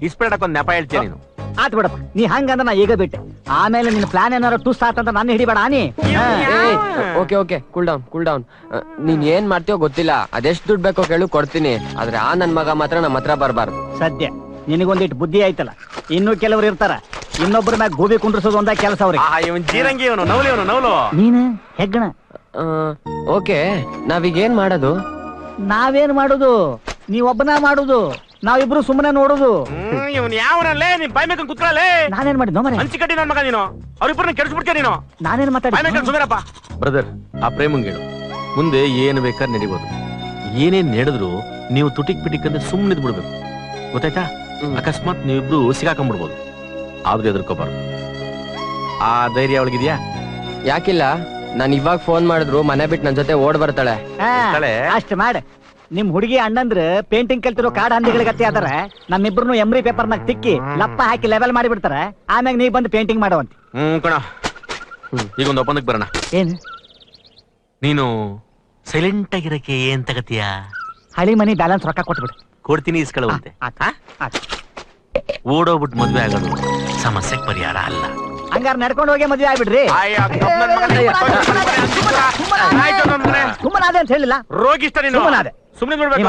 [SPEAKER 2] ಇಸ್ಪಿಡಕ್ಕೊಂದ್ ನೆಪ ಹೇಳ್ತೀಯ ನೀನು.
[SPEAKER 1] ಆತ್ ಬಿಡಪ್ಪ, ನೀ ಹಂಗಂದ್ರ ನಾ ಈಗ ಬಿಟ್ಟೆ. ಆಮೇಲೆ ನಿನ್ನ ಪ್ಲಾನ್ ಏನಾರ ಟೂಸ್ ಆತಂತ ನಾನು ಹಿಡಿಬೇಡ ಆನಿ.
[SPEAKER 7] Okay cool down. ನೀನ್ ಏನ್ ಮಾಡ್ತೀಯೋ ಗೊತ್ತಿಲ್ಲ, ಅದೆಷ್ಟ್ ದುಡ್ಡು ಬೇಕೋ ಕೇಳು ಕೊಡ್ತೀನಿ, ಆದ್ರೆ ಆ ನನ್ ಮಗ ಮಾತ್ರ ನಮ್ಮ ಹತ್ರ ಬರ್ಬಾರ್ದು.
[SPEAKER 1] ಸದ್ಯ ನಿನಗೊಂದಿಟ್ಟು ಬುದ್ಧಿ ಆಯ್ತಲ್ಲ. ಇನ್ನೂ ಕೆಲವ್ರು ಇರ್ತಾರ, ಇನ್ನೊಬ್ಬರ ಮ್ಯಾಗ ಗೋಬಿ ಕುಂಡ್ರಿಸೋದು ಒಂದ ಕೆಲಸ ಅವ್ರಿಗೆ.
[SPEAKER 2] ಇವನ್ ಜೀರಂಗಿ, ಇವನು ನವಲು.
[SPEAKER 1] ನೀನು ಹೆಗ್ಗಣ.
[SPEAKER 7] ಓಕೆ, ನಾವೀಗ ಏನ್ ಮಾಡೋದು?
[SPEAKER 1] ನಾವೇನ್ ಮಾಡುದು? ನೀವೊಬ್ಬನ ಮಾಡುದು, ನಾವಿಬ್ರು ಸುಮ್ಮನೆ ನೋಡುದು.
[SPEAKER 2] ಇವನ್ ಯಾವನಲ್ಲೇ ನಿನ್ ಬಾಯ್ ಮೇಕನ್ ಕುತ್ಕೊಳ್ಳೇ.
[SPEAKER 1] ನಾನೇನ್ ಮಾಡಿದ್ನೋ ಮರೆ?
[SPEAKER 2] ಹಂಚಿ ಕಟ್ಟಿ ನನ್ ಮಗ ನೀನು. ಅವ್ರಿಬ್ಬರನ್ನ ಕೆಡಿಸ್ಬಿಡ್ತೀಯ ನೀನು.
[SPEAKER 1] ನಾನೇನ್
[SPEAKER 2] ಬಾಯ್ ಮೇಕನ್ ಸುಮೇರಪ್ಪ. ಬ್ರದರ್, ಆ ಪ್ರೇಮಂಗೇಳು ಮುಂದೆ ಏನು ಬೇಕಾದ್ರೆ ನಡಿಬೋದು. ಏನೇನ್ ನಡೆದ್ರು ನೀವು ತುಟಿಕ್ ಪಿಟಿಕ್ ಅಂದ್ರೆ ಸುಮ್ಮನಿದ್ ಬಿಡ್ಬೇಕು, ಗೊತ್ತಾಯ್ತಾ? ಅಕಸ್ಮಾತ್ ನೀವಿಬ್ರು ಸಿಗಾಕೊಂಡ್ಬಿಡ್ಬೋದು, ಆದ್ರೂ ಎದುರ್ಕೋಬಾರ್ದು. ಆ ಧೈರ್ಯ ಅವಳಿಗಿದ್ಯಾ?
[SPEAKER 7] ಯಾಕಿಲ್ಲ, ನಾನ್ ಇವಾಗ ಫೋನ್ ಮಾಡಿದ್ರು ಮನೆ ಬಿಟ್ಟು ನನ್ ಜೊತೆ ಓಡ್ ಬರ್ತಾಳೆ.
[SPEAKER 1] ಅಷ್ಟ್ ಮಾಡ. ನಿಮ್ ಹುಡುಗಿ ಅಣ್ಣಂದ್ರ ಪೇಂಟಿಂಗ್ ಕಲ್ತಿರೋ ಕಾಡ್ ಹಂದಿಗಳಿಗತ್ತೆ ಅದಾರ. ನಮ್ಮಿಬ್ರು ಎಮ್ರಿ ಪೇಪರ್ ನಾಗ ತಿಕ್ಕಿ ಲಪ್ಪ ಹಾಕಿ ಲೆವೆಲ್ ಮಾಡಿ ಬಿಡ್ತಾರ. ಆಮ್ಯಾಗ ನೀ ಬಂದು ಪೇಂಟಿಂಗ್ ಮಾಡುವಂತ.
[SPEAKER 2] ಕಣ, ಈಗ ಒಂದು ಒಪ್ಪಂದಕ್ಕೆ ಬರೋಣ.
[SPEAKER 1] ಏನ್
[SPEAKER 2] ನೀನು ಸೈಲೆಂಟ್ ಆಗಿರಕ್ಕೆ ಏನ್ ತಗತಿಯ?
[SPEAKER 1] ಹಳಿ ಮನಿ ಬ್ಯಾಲೆನ್ಸ್ ರೊಕ್ಕ ಕೊಟ್ಬಿಡು.
[SPEAKER 2] ಕೊಡ್ತೀನಿ, ಇಸ್ಕೊಳ್ಳುವಂತೆ. ಓಡೋಗ್ಬಿಟ್ಟು ಮದ್ವೆ ಆಗೋದು ಸಮಸ್ಯೆಗೆ ಪರಿಹಾರ ಅಲ್ಲ.
[SPEAKER 1] ಹಂಗಾರ ನಡ್ಕೊಂಡು ಹೋಗಿ ಮದ್ವೆ ಆಗ್ಬಿಡ್ರಿ. ಸುಮ್ಮನಾದೆ ಅಂತ ಹೇಳಿಲ್ಲ.
[SPEAKER 2] ರೋಗಿಷ್ಟ ನೀನು.
[SPEAKER 1] ಸುಮ್ಮನಾದೆ.
[SPEAKER 2] ಸುಮ್ಮನೆ ನೋಡ್ಬೇಕು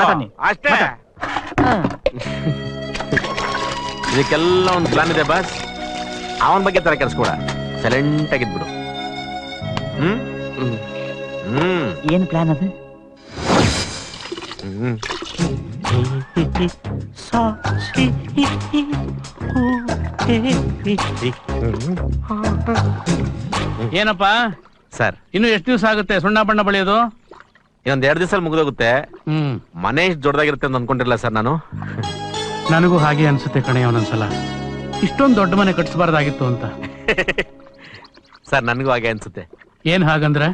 [SPEAKER 2] ಅಷ್ಟೇ. ಇದಕ್ಕೆಲ್ಲ ಒಂದು ಪ್ಲಾನ್ ಇದೆ ಬಾಸ್. ಅವನ ಬಗ್ಗೆ ತರ ಕೆಲ್ಸಕೊಡ, ಸೈಲೆಂಟ್ ಆಗಿದ್ಬಿಡು.
[SPEAKER 1] ಏನ್ ಪ್ಲಾನ್ ಅದು?
[SPEAKER 4] ಏನಪ್ಪ
[SPEAKER 2] ಸರ್,
[SPEAKER 4] ಇನ್ನು ಎಷ್ಟು ದಿವಸ ಆಗುತ್ತೆ ಸುಣ್ಣ ಬಣ್ಣ ಬಳಿಯೋದು?
[SPEAKER 2] ಇನ್ನೊಂದ್ 2 ದಿವಸ ಮುಗಿದೋಗುತ್ತೆ. ಮನೆ ಇಷ್ಟು ದೊಡ್ಡದಾಗಿರುತ್ತೆ ಅಂತ ಅನ್ಕೊಂಡಿರಲ್ಲ ಸರ್ ನಾನು.
[SPEAKER 4] ನನಗೂ ಹಾಗೆ ಅನ್ಸುತ್ತೆ ಕಣೆ ಒಂದೊಂದ್ಸಲ, ಇಷ್ಟೊಂದು ದೊಡ್ಡ ಮನೆ ಕಟ್ಸಬಾರ್ದಾಗಿತ್ತು ಅಂತ.
[SPEAKER 2] ಸರ್, ನನಗೂ ಹಾಗೆ ಅನ್ಸುತ್ತೆ.
[SPEAKER 4] ಏನ್ ಹಾಗಂದ್ರೆ?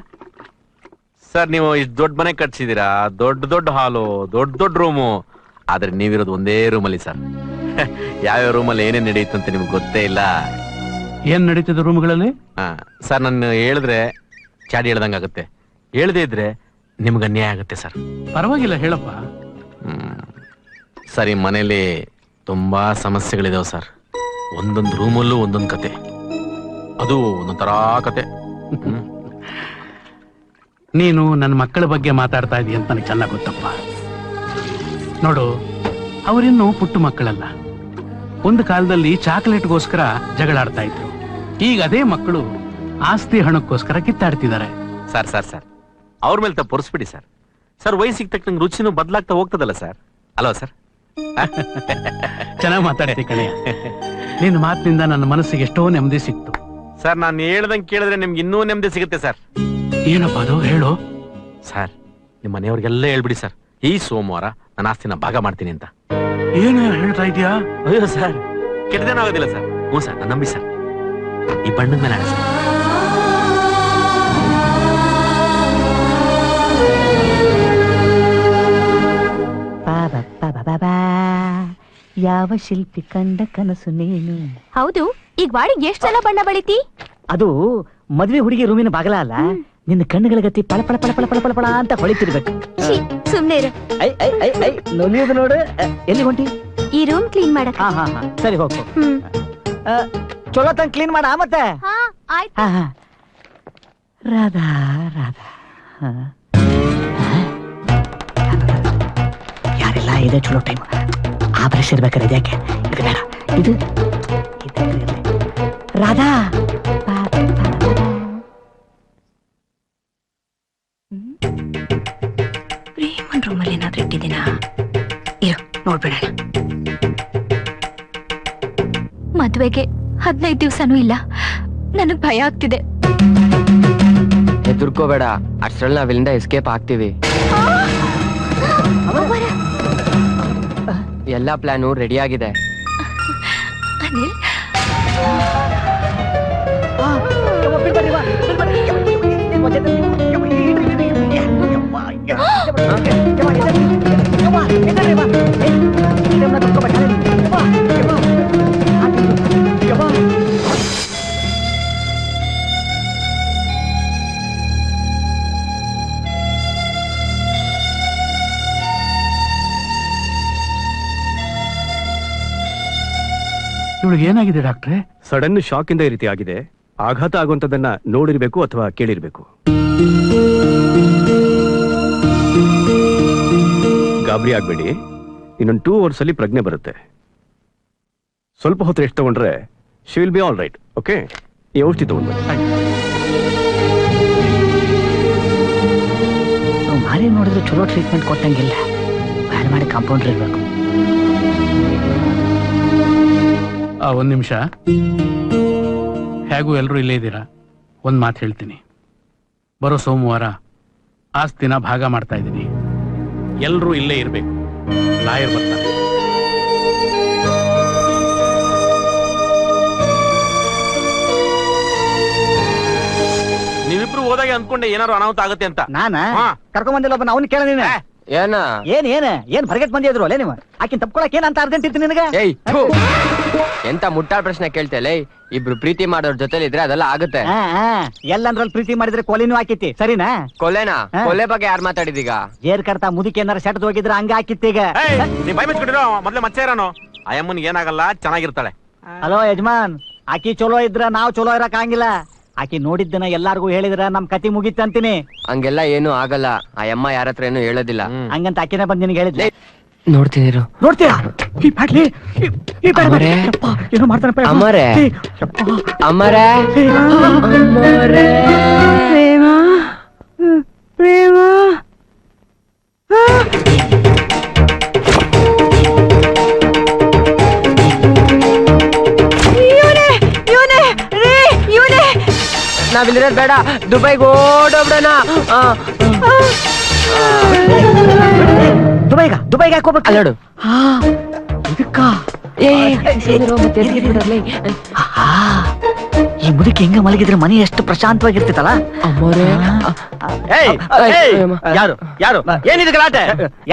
[SPEAKER 2] ಸರ್, ನೀವು ಇಷ್ಟು ದೊಡ್ಡ ಮನೆ ಕಟ್ಸಿದೀರಾ, ದೊಡ್ಡ ಹಾಲು, ದೊಡ್ಡ ರೂಮು, ಆದ್ರೆ ನೀವಿರೋದು ಒಂದೇ ರೂಮಲ್ಲಿ ಸರ್. ಯಾವ್ಯಾವ ರೂಮಲ್ಲಿ ಏನೇನ್ ನಡೆಯುತ್ತೆ ಅಂತ ನಿಮ್ಗೆ ಗೊತ್ತೇ ಇಲ್ಲ.
[SPEAKER 4] ಏನ್ ನಡೀತಿದೆ ರೂಮ್ಗಳಲ್ಲಿ?
[SPEAKER 2] ಸರ್, ನಾನು ಹೇಳಿದ್ರೆ ಚಾಡಿ ಹೇಳ್ದಂಗಾಗುತ್ತೆ, ಹೇಳ್ದೇ ಇದ್ರೆ ನಿಮ್ಗೆ ಅನ್ಯಾಯ ಆಗುತ್ತೆ ಸರ್.
[SPEAKER 4] ಪರವಾಗಿಲ್ಲ, ಹೇಳಪ್ಪ.
[SPEAKER 2] ಸರ್, ಈ ಮನೇಲಿ ತುಂಬಾ ಸಮಸ್ಯೆಗಳಿದಾವೆ ಸರ್. ಒಂದೊಂದು ರೂಮಲ್ಲೂ ಒಂದೊಂದು ಕತೆ, ಅದು ಒಂದೊಂಥರ ಕತೆ.
[SPEAKER 4] ನೀನು ನನ್ನ ಮಕ್ಕಳ ಬಗ್ಗೆ ಮಾತಾಡ್ತಾ ಇದೀಯ ಅಂತ ನನಗೆ ಚೆನ್ನಾಗಿ ಗೊತ್ತಪ್ಪ. ನೋಡು, ಅವರಿನ್ನೂ ಪುಟ್ಟ ಮಕ್ಕಳಲ್ಲ. ಒಂದು ಕಾಲದಲ್ಲಿ ಚಾಕ್ಲೇಟ್ಗೋಸ್ಕರ ಜಗಳಾಡ್ತಾ ಇದ್ರು. ಈಗ ಅದೇ ಮಕ್ಕಳು ಆಸ್ತಿ ಹಣಕ್ಕೋಸ್ಕರ ಕಿತ್ತಾಡ್ತಿದ್ದಾರೆ.
[SPEAKER 2] ಸರ್ ಸರ್ ಸರ್ ಅವ್ರ ಮೇಲೆ ತಪ್ಪು ಹೊರಿಸ್ಬಿಡಿ ಸರ್. ಸರ್, ವಯಸ್ಸಿಗೆ ತಕ್ಕಂಗೆ ರುಚಿನೂ ಬದಲಾಗ್ತಾ ಹೋಗ್ತದಲ್ಲ ಸರ್, ಅಲ್ವಾ ಸರ್?
[SPEAKER 4] ಚೆನ್ನಾಗಿ ಮಾತಾಡ್ತಿ ಕಣೆ. ನಿನ್ನ ಮಾತಿನಿಂದ ನನ್ನ ಮನಸ್ಸಿಗೆ ಎಷ್ಟೋ ನೆಮ್ಮದಿ ಸಿಕ್ತು.
[SPEAKER 2] ಸರ್, ನಾನು ಹೇಳ್ದಂಗೆ ಕೇಳಿದ್ರೆ ನಿಮ್ಗೆ ಇನ್ನೂ ನೆಮ್ಮದಿ ಸಿಗುತ್ತೆ ಸರ್.
[SPEAKER 4] ಏನಪ್ಪ ಅದು, ಹೇಳು.
[SPEAKER 2] ಸರ್, ನಿಮ್ಮ ಮನೆಯವ್ರಿಗೆಲ್ಲ ಹೇಳ್ಬಿಡಿ ಸರ್, ಈ ಸೋಮವಾರ ನನ್ನ ಆಸ್ತಿನ ಭಾಗ ಮಾಡ್ತೀನಿ ಅಂತ.
[SPEAKER 4] ಏನು ಹೇಳ್ತಾ ಇದೀಯಾ?
[SPEAKER 2] ಅಯ್ಯೋ ಸರ್, ಕೆಟ್ಟದೇನಾಗೋದಿಲ್ಲ ಸರ್. ಹ್ಞೂ ಸರ್, ನಾನು ನಂಬಿ ಸರ್. ಈ ಬಣ್ಣದ ಮೇಲೆ ಆಡ ಸರ್.
[SPEAKER 1] ಯಾವ ಶಿಲ್ಪಿ ಕಂಡ ಕನಸು ನೀನು.
[SPEAKER 5] ಹೌದು, ಈಗ ವಾಡಿಗೆ ಎಷ್ಟು ಸಲ ಬಣ್ಣ ಬಳಿತಿ?
[SPEAKER 1] ಅದು ಮದ್ವೆ ಹುಡುಗಿ ರೂಮಿನ ಬಾಗಲ ಅಲ್ಲ, ನಿನ್ನ ಕಣ್ಣುಗಳ ಗತಿ ಪಳ ಪಳ ಪಳ ಪಳ ಪಳ ಪಳ ಪಳ ಅಂತ ಹೊಳಿತಿರ್ಬೇಕು.
[SPEAKER 5] ಸುಮ್ನೆ ಇರು.
[SPEAKER 1] ನೊಲಿಯೋದು ನೋಡು. ಎಲ್ಲಿ ಹೊಂಟಿ?
[SPEAKER 5] ಈ ರೂಮ್ ಕ್ಲೀನ್ ಮಾಡಕ್.
[SPEAKER 1] ಹಾ, ಸರಿ ಹೋಗು. ಚಲೋ ತಂಗ್ ಕ್ಲೀನ್ ಮಾಡ ಮತ್ತೆ. ರಾಧಾ ರಾಧಾ, ಯಾರೆಲ್ಲ ಇದೆ ಚಲೋ ಟೈಮ್. ಆ ಬ್ರಷ್ ಇರ್ಬೇಕಾರೆ ಇದ್ಯಾಕೆ ಇದು ಬೇಡ ಇದು ಇರ್ಲಿ. ರಾಧಾ
[SPEAKER 8] ಪ್ರೇಮನ್ ರೂಮಲ್ಲಿ ಏನಾದ್ರೂ ಇಟ್ಟಿದ್ದೀನ ಇರು ನೋಡ್ಬಿಡೋಣ. ಮದ್ವೆಗೆ 15 ದಿವ್ಸನೂ ಇಲ್ಲ, ನನಗ್ ಭಯ ಆಗ್ತಿದೆ.
[SPEAKER 7] ಹೆದರ್ಕೋಬೇಡ, ಅಷ್ಟ್ರಲ್ಲಿ ನಾವಿಲ್ಲಿಂದ ಎಸ್ಕೇಪ್ ಆಗ್ತೀವಿ. ಎಲ್ಲಾ ಪ್ಲಾನು ರೆಡಿ ಆಗಿದೆ.
[SPEAKER 8] ಅನಿಲ್,
[SPEAKER 4] ಇವಳಿಗೆ ಏನಾಗಿದೆ ಡಾಕ್ಟ್ರೆ?
[SPEAKER 6] ಸಡನ್ ಶಾಕ್ ಇಂದ ಈ ರೀತಿ ಆಗಿದೆ. ಆಘಾತ ಆಗುವಂತದನ್ನ ನೋಡಿರ್ಬೇಕು ಅಥವಾ ಕೇಳಿರ್ಬೇಕು. ಗಾಬರಿ ಆಗ್ಬೇಡಿ, ಇನ್ನೊಂದು 2 hours ಅಲ್ಲಿ ಪ್ರಜ್ಞೆ ಬರುತ್ತೆ. ಸ್ವಲ್ಪ ಹೊತ್ತು ರೆಸ್ಟ್ ತಗೊಂಡ್ರೆ she will be all right. Okay, ಈ ಔಷಧಿ ತಗೊಂಡ್ಬನ್ನಿ.
[SPEAKER 1] ಮಾರಿ ನೋಡಿದ್ರೆ ಚಲೋ ಟ್ರೀಟ್ಮೆಂಟ್ ಕೊಟ್ಟಂಗಿಲ್ಲ. ಬ್ಯಾಡ್ ಮಾಡಿ ಕಾಂಪೌಂಡರ್ ಇರ್ಬೇಕು.
[SPEAKER 4] ಒಂದ್ ನಿಮಿಷ, ಹೇಗೂ ಎಲ್ರೂ ಇಲ್ಲೇ ಇದ್ದೀರಾ, ಒಂದ್ ಮಾತು ಹೇಳ್ತೀನಿ. ಬರೋ ಸೋಮವಾರ ಆಸ್ತಿನ ಭಾಗ ಮಾಡ್ತಾ ಇದ್ದೀನಿ. ಎಲ್ರೂ ಇಲ್ಲೇ ಇರ್ಬೇಕು. ಲಾಯರ್ ಬರ್ತಾರೆ.
[SPEAKER 2] ನೀವಿಬ್ರು ಹೋದಾಗ ಅಂದ್ಕೊಂಡೆ ಏನಾರು ಅನಾಹುತ ಆಗುತ್ತೆ ಅಂತ.
[SPEAKER 1] ನಾನ
[SPEAKER 2] ಹಾ.
[SPEAKER 1] ಕರ್ಕೊಂಡ್ ಬಂದಿಲ್ಲ ಒಬ್ಬ ಅವ್ನು ಕೇಳ ನೀನು.
[SPEAKER 7] ಏನ
[SPEAKER 1] ಏನ್ ಹೊರಗೆಟ್ ಬಂದಿದ್ರು ಅಲ್ಲೇ ನೀವು? ಆಕಿನ್ ತಪ್ಕೊಳಕ್ ಏನ್ ಅಂತ ಅರ್ಜೆಂಟ್ ಇತ್ತು ನಿನಗೆ?
[SPEAKER 7] ಏಯ್ ಥು. ಎಂತ ಮುಟ್ಟಾಳ್ ಪ್ರಶ್ನೆ ಕೇಳ್ತೇಲೆ. ಇಬ್ರು ಪ್ರೀತಿ ಮಾಡೋರ್ ಜೊತೆಲಿ ಇದ್ರೆ ಅದೆಲ್ಲ ಆಗುತ್ತೆ.
[SPEAKER 1] ಎಲ್ಲಂದ್ರಲ್ಲಿ ಪ್ರೀತಿ ಮಾಡಿದ್ರೆ ಕೊಲೆನೂ ಹಾಕಿತಿ, ಸರಿನಾ?
[SPEAKER 7] ಕೊಲೆನಾ?
[SPEAKER 1] ಹಾ.
[SPEAKER 7] ಕೊಲೆ ಬಗ್ಗೆ ಯಾರು ಮಾತಾಡಿದೀಗ?
[SPEAKER 1] ಏರ್ ಕರ್ತಾ ಮುದುಕಿ ಏನಾರ ಸೆಟ್ದು ಹೋಗಿದ್ರೆ ಹಂಗ ಹಾಕಿತ್ತು ಈಗ.
[SPEAKER 2] ನೀ ಬೈ ಮುಚ್ಕೊಂಡಿರೋ ಮೊದ್ಲೇ ಮಚ್ಚ ಇರೋನು. ಅಯ್ಯಮ್ಮನಿಗೆ ಏನಾಗಲ್ಲ, ಚೆನ್ನಾಗಿರ್ತಾಳೆ.
[SPEAKER 1] ಹಲೋ ಯಜಮಾನ್, ಆಕಿ ಚಲೋ ಇದ್ರ ನಾವ್ ಚಲೋ ಇರಕ್ ಆಗಿಲ್ಲ. ಆಕಿ ನೋಡಿದ್ದನ ಎಲ್ಲಾರ್ಗು ಹೇಳಿದ್ರ ನಮ್ ಕತಿ ಮುಗಿತ್ ಅಂತೀನಿ.
[SPEAKER 7] ಹಂಗೆಲ್ಲ ಏನು ಆಗಲ್ಲ. ಆ ಅಮ್ಮ ಯಾರ ಹತ್ರ ಏನು ಹೇಳೋದಿಲ್ಲ.
[SPEAKER 1] ಹಂಗಂತ ಆಕಿನೇ ಬಂದ್ ನಿನಗೆ ಹೇಳಿದ್ಲೆ.
[SPEAKER 7] ನೋಡ್ತೀನಿ
[SPEAKER 1] ನೋಡ್ತೀರಾ? ಈ ಬ್ಯಾಡ್ಲಿ, ಈ ಬ್ಯಾಡ್
[SPEAKER 7] ಅಮರೇ.
[SPEAKER 1] ಯಪ್ಪ, ಏನೋ ಮಾಡ್ತಾನಪ್ಪ ಯಪ್ಪ.
[SPEAKER 7] ಅಮರೇ.
[SPEAKER 1] ಏ, ಯಪ್ಪ.
[SPEAKER 7] ಅಮರೇ. ಅಮರೇ.
[SPEAKER 1] ಪ್ರೇಮ ಪ್ರೇಮ
[SPEAKER 7] ನಾವಿಲ್ಲಿರೋದ್ ಬೇಡ, ದುಬೈಗೆ ಓಡೋಗ್ಬಿಡೋಣ.
[SPEAKER 1] ದುಬೈಗೆ ಹಾಕೋಬೇಕು.
[SPEAKER 7] ಅಲ್ಲೋಡು.
[SPEAKER 1] ಇದಕ್ಕ ಈ ಮುದುಕಿ ಹೆಂಗ ಮಲಗಿದ್ರೆ ಮನೆ ಎಷ್ಟು ಪ್ರಶಾಂತವಾಗಿರ್ತಿತ್ತಲ್ಲ.
[SPEAKER 7] ಅಮರೇ.
[SPEAKER 3] ಯಾರು ಯಾರು ಏನಿದೆ ಗಲಾಟೆ?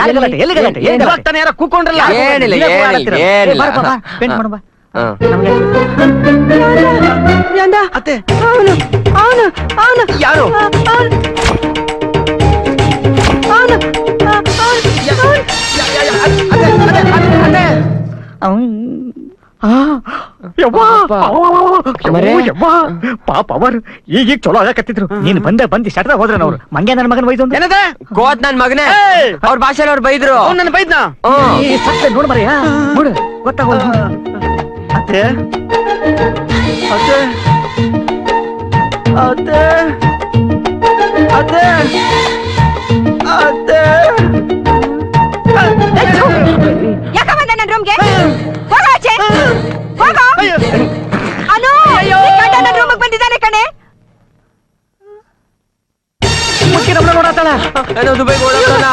[SPEAKER 1] ಯಾರು ಗಲಾಟೆ? ಎಲ್ಲಿ ಗಲಾಟೆ? ಏನ್ ಗಲಾಟೆ?
[SPEAKER 3] ತಾನೇ ಯಾರೋ ಕೂಕೊಂಡ್ರಲ್ಲ.
[SPEAKER 7] ಏನಿಲ್ಲ,
[SPEAKER 1] ಇಲ್ಲೇ
[SPEAKER 7] ಏನಿಲ್ಲ,
[SPEAKER 1] ಕೂಗಾಡ್ತೀರ. ಏ,
[SPEAKER 7] ಏನಿಲ್ಲ.
[SPEAKER 1] ಬಾರಪ್ಪ, ಬಾ, ಪೇಂಟ್ ಮಾಡು ಬಾ.
[SPEAKER 7] ಹಾ.
[SPEAKER 1] ನಮ್ಗೆ
[SPEAKER 3] ಅತ್ತೆ
[SPEAKER 1] ಯಾರು? ಪಾಪ ಅವರು ಈಗ ಚಲೋ ಆಗಕತ್ತಿದ್ರು. ನೀನ್ ಬಂದಿ ಶಟ್ರ ಹೋದ್ರ ಅವ್ರು. ಮಂಗೆ ನನ್ನ ಮಗನ್ ಬೈದು
[SPEAKER 3] ಏನದೆ?
[SPEAKER 7] ಕೋತ್ ನನ್ ಮಗನೇ. ಅವ್ರ ಭಾಷೆಲಿ ಅವ್ರು ಬೈದ್ರು.
[SPEAKER 3] ಅವ್ನು ನನ್ನ ಬೈದ್ನ.
[SPEAKER 1] ಸತ್ತೆ ನೋಡ್ ಮರಿಯ ನೋಡು ಗೊತ್ತಾಗೋದು.
[SPEAKER 3] ಅತ್ತೆ ಅತ್ತೆ ಅತ್ತೆ ಅತ್ತೆ ಅತ್ತೆ
[SPEAKER 5] ಯಾಕ ಬಂದ ನನ್ನ ರೂಮ್ಗೆ? ಹೋಗ ಆಚೆ, ಹೋಗ. ಅನು, ಈ ಗಂಡ ನನ್ನ ರೂಮಿಗೆ ಬಂದಿದ್ದಾನೆ ಕಣೆ.
[SPEAKER 1] ಮುಖ್ಯ ನಮ್ಮನ್ನ ನೋಡತ್ತಾಳ.
[SPEAKER 7] ಏನೋ ದುಬೈಗೆ ಓಡೋಣ.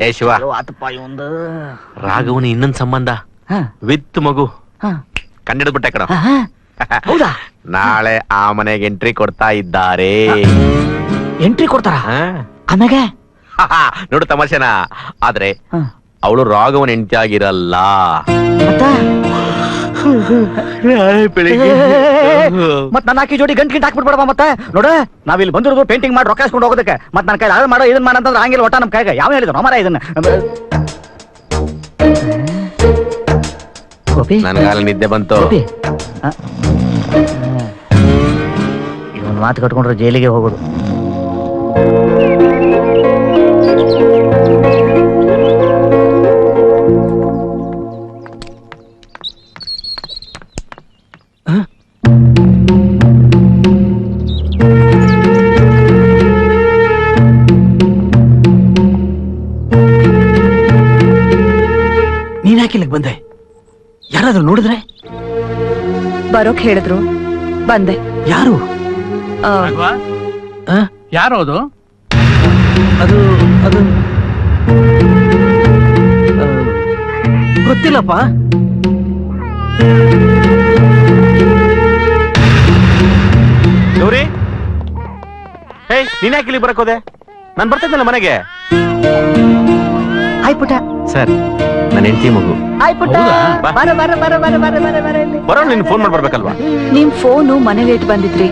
[SPEAKER 2] ಏ ಶಿವ, ರಾಘವನ ಇನ್ನೊಂದ್ ಸಂಬಂಧ ವಿತ್ ಮಗು ಕಂಡಿಡ್ಬಿಟ್ಟೆ ಕಣ.
[SPEAKER 1] ಹೌದಾ?
[SPEAKER 2] ನಾಳೆ ಆ ಮನೆಗೆ ಎಂಟ್ರಿ ಕೊಡ್ತಾ ಇದ್ದಾರೆ.
[SPEAKER 1] ಎಂಟ್ರಿ ಕೊಡ್ತಾರ? ಆಮ್ಯಾಗ
[SPEAKER 2] ನೋಡು ತಮಾಷೆನಾ. ಆದ್ರೆ ಅವಳು ರಾಘವನ್ ಹೆಂಡತಿ ಆಗಿರಲ್ಲ.
[SPEAKER 1] ಮತ್ತ ಮತ್ ನನ್ನ ಹಾಕಿ ಜೋಡಿ ಗಂಟ್ ಹಾಕ್ಬಿಡ್ಬೇಡಪ್ಪ ಮತ್ತೆ ನೋಡ ನಾವಿಲ್ಲಿ ಬಂದಿರೋದು ಪೇಂಟಿಂಗ್ ಮಾಡಿ ರೊಕ್ಕ ಇಸ್ಕೊಂಡು ಹೋಗೋದಕ್ಕೆ ಮತ್ ನನ್ನ ಕೈ ಅದು ಮಾಡೋ ಇದನ್ನ ಮಾಡಂತಂದ್ರೆ ಹಂಗಿಲ್ಲ ಒಟ್ಟ ನಮ್ ಕೈಗ ಯಾವ ಹೇಳಿದ್ರು ಮರ ಇದನ್ನ ಗೋಪಿ
[SPEAKER 2] ನನ್ಗಾಲ ನಿದ್ದೆ ಬಂತು.
[SPEAKER 1] ಗೋಪಿ ಇವನ್ ಮಾತು ಕಟ್ಕೊಂಡ್ರೆ ಜೈಲಿಗೆ ಹೋಗೋದು.
[SPEAKER 3] ನೀನ್ ಯಾಕೆ ಬಂದೆ? ಯಾರಾದ್ರೂ ನೋಡಿದ್ರೆ?
[SPEAKER 5] ಬರೋಕ್ ಹೇಳಿದ್ರು, ಬಂದೆ.
[SPEAKER 3] ಯಾರು?
[SPEAKER 4] ರಾಘವ,
[SPEAKER 3] ಆ?
[SPEAKER 4] ಯಾರು ಅದು?
[SPEAKER 3] ಅದು ಅದು ಆ, ಗೊತ್ತಿಲ್ಲಪ್ಪ.
[SPEAKER 2] ಗೌರಿ, ಹೇ ನೀನ್ ಯಾಕೆ ಇಲ್ಲಿ ಬರಕೋದೆ? ನಾನ್ ಬರ್ತಿದ್ನಲ್ಲ ಮನೆಗೆ.
[SPEAKER 1] ಆಯ್ ಪುಟ
[SPEAKER 2] ಸರ್, ನನ್ನ ಹೆಂಡತಿ ಮಗು.
[SPEAKER 1] ಆಯ್ ಪುಟ
[SPEAKER 4] ಹೌದಾ?
[SPEAKER 1] ಬರ ಬರ ಬರ ಬರ ಬರ ಬರ ಬರ ಇಲ್ಲಿ.
[SPEAKER 2] ಬರೋ ನಿನ್ ಫೋನ್ ಮಾಡಿ ಬರ್ಬೇಕಲ್ವಾ?
[SPEAKER 5] ನಿಮ್ ಫೋನು ಮನೇಲಿ ಇಟ್ಟು ಬಂದಿದ್ರಿ.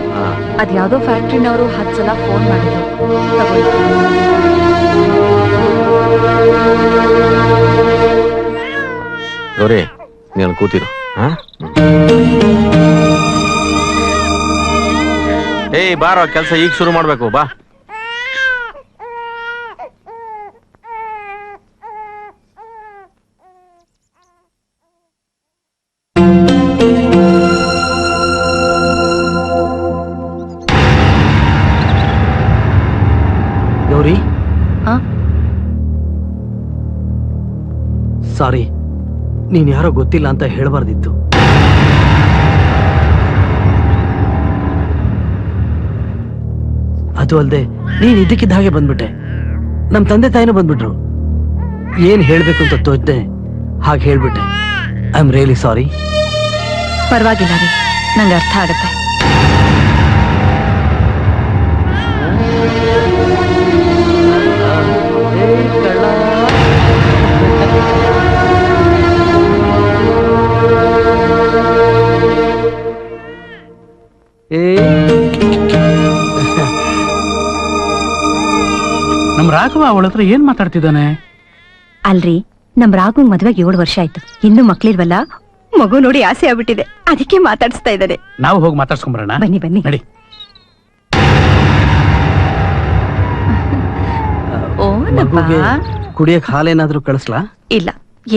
[SPEAKER 5] ಅದ್ ಯಾವ್ದೋ ಫ್ಯಾಕ್ಟ್ರಿನವರು 10 ಸಲ ಫೋನ್ ಮಾಡಿದ್ರು. ತಗೊಳ್ಳಿ.
[SPEAKER 2] ಗೌರಿ, ನೀನು ಕೂತಿರು. ಏಯ್ ಬಾರೋ, ಕೆಲಸ ಈಗ ಶುರು ಮಾಡ್ಬೇಕು. ಬಾ.
[SPEAKER 3] ಗೌರಿ,
[SPEAKER 5] ಆ?
[SPEAKER 3] ಸಾರಿ, ನೀನ್ ಯಾರೋ ಗೊತ್ತಿಲ್ಲ ಅಂತ ಹೇಳ್ಬಾರ್ದಿತ್ತು. ಅದು ಅಲ್ದೆ ನೀನ್ ಇದ್ದಕ್ಕಿದ್ದ ಹಾಗೆ ಬಂದ್ಬಿಟ್ಟೆ. ನಮ್ ತಂದೆ ತಾಯಿನೂ ಬಂದ್ಬಿಟ್ರು. ಏನ್ ಹೇಳ್ಬೇಕು ಅಂತ ತೋಚ್ದೆ ಹಾಗೆ ಹೇಳ್ಬಿಟ್ಟೆ. I am really sorry.
[SPEAKER 5] ಪರವಾಗಿಲ್ಲ ರೀ, ನಂಗೆ ಅರ್ಥ ಆಗತ್ತೆ.
[SPEAKER 4] ನಮ್ ರಾಘವ ಅವಳ ಹತ್ರ ಏನ್ ಮಾತಾಡ್ತಿದ್ದಾನೆ?
[SPEAKER 5] ಅಲ್ರಿ, ನಮ್ ರಾಘು ಮದ್ವೆಗೆ 7 ವರ್ಷ ಆಯ್ತು. ಇನ್ನು ಮಕ್ಳಿಲ್ವಲ್ಲ, ಮಗು ನೋಡಿ ಆಸೆ ಆಗ್ಬಿಟ್ಟಿದೆ. ಅದಕ್ಕೆ ಮಾತಾಡಿಸ್ತಾ ಇದ್ದಾರೆ.
[SPEAKER 4] ನಾವು ಹೋಗಿ ಮಾತಾಡ್ಸ್ಕೊಂಬರೋಣ.
[SPEAKER 5] ಬನ್ನಿ ಬನ್ನಿ.
[SPEAKER 4] ನಡಿ.
[SPEAKER 5] ಓ
[SPEAKER 3] ಮಗುಗೆ ಕುಡಿಯಕ್ ಹಾಲೇನಾದ್ರೂ ಕಳಿಸ್ಲಾ?
[SPEAKER 5] ಇಲ್ಲ,